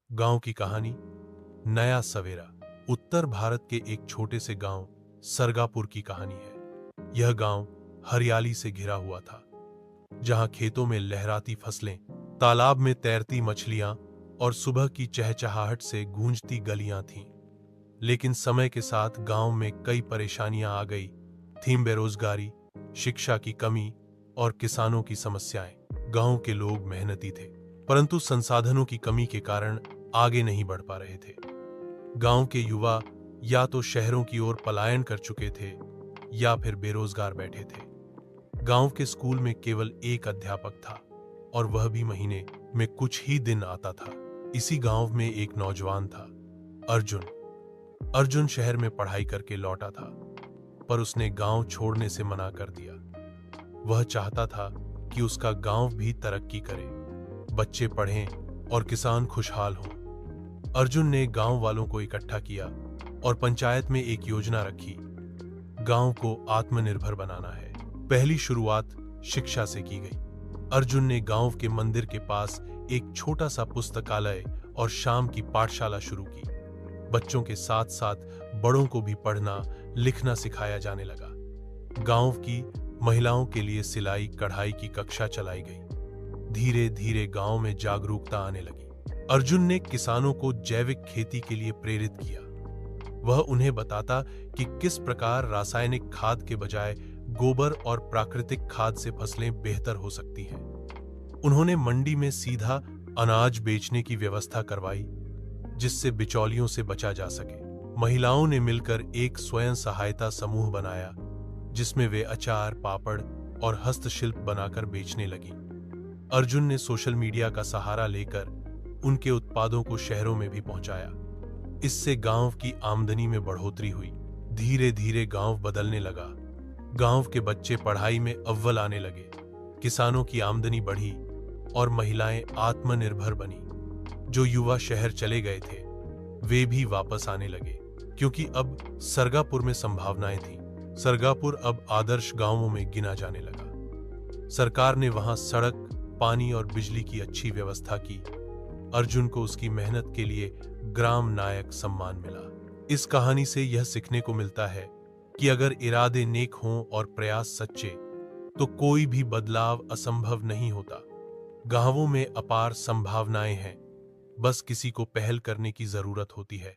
गांव की कहानी। नया सवेरा। उत्तर भारत के एक छोटे से गांव सरगापुर की कहानी है। यह गांव हरियाली से घिरा हुआ था, जहां खेतों में लहराती फसलें, तालाब में तैरती मछलियां और सुबह की चहचहाहट से गूंजती गलियां थीं। लेकिन समय के साथ गांव में कई परेशानियां आ गई थीं। बेरोजगारी, शिक्षा की कमी और किसानों की समस्याएं। गांव के लोग मेहनती थे, परंतु संसाधनों की कमी के कारण आगे नहीं बढ़ पा रहे थे। गांव के युवा या तो शहरों की ओर पलायन कर चुके थे या फिर बेरोजगार बैठे थे। गांव के स्कूल में केवल एक अध्यापक था, और वह भी महीने में कुछ ही दिन आता था। इसी गांव में एक नौजवान था, अर्जुन। अर्जुन शहर में पढ़ाई करके लौटा था, पर उसने गांव छोड़ने से मना कर दिया। वह चाहता था कि उसका गांव भी तरक्की करे, बच्चे पढ़ें और किसान खुशहाल हों। अर्जुन ने गांव वालों को इकट्ठा किया और पंचायत में एक योजना रखी। गांव को आत्मनिर्भर बनाना है। पहली शुरुआत शिक्षा से की गई। अर्जुन ने गांव के मंदिर के पास एक छोटा सा पुस्तकालय और शाम की पाठशाला शुरू की। बच्चों के साथ साथ बड़ों को भी पढ़ना लिखना सिखाया जाने लगा। गांव की महिलाओं के लिए सिलाई कढ़ाई की कक्षा चलाई गई। धीरे धीरे गांव में जागरूकता आने लगी। अर्जुन ने किसानों को जैविक खेती के लिए प्रेरित किया। वह उन्हें बताता कि किस प्रकार रासायनिक खाद के बजाय गोबर और प्राकृतिक खाद से फसलें बेहतर हो सकती हैं। उन्होंने मंडी में सीधा अनाज बेचने की व्यवस्था करवाई, जिससे बिचौलियों से बचा जा सके। महिलाओं ने मिलकर एक स्वयं सहायता समूह बनाया, जिसमें वे अचार, पापड़ और हस्तशिल्प बनाकर बेचने लगी। अर्जुन ने सोशल मीडिया का सहारा लेकर उनके उत्पादों को शहरों में भी पहुंचाया। इससे गांव की आमदनी में बढ़ोतरी हुई। धीरे धीरे गांव बदलने लगा। गांव के बच्चे पढ़ाई में अव्वल आने लगे, किसानों की आमदनी बढ़ी और महिलाएं आत्मनिर्भर बनी। जो युवा शहर चले गए थे, वे भी वापस आने लगे, क्योंकि अब सरगापुर में संभावनाएं थीं। सरगापुर अब आदर्श गांवों में गिना जाने लगा। सरकार ने वहां सड़क, पानी और बिजली की अच्छी व्यवस्था की। अर्जुन को उसकी मेहनत के लिए ग्राम नायक सम्मान मिला। इस कहानी से यह सीखने को मिलता है कि अगर इरादे नेक हों और प्रयास सच्चे, तो कोई भी बदलाव असंभव नहीं होता। गांवों में अपार संभावनाएं हैं, बस किसी को पहल करने की जरूरत होती है।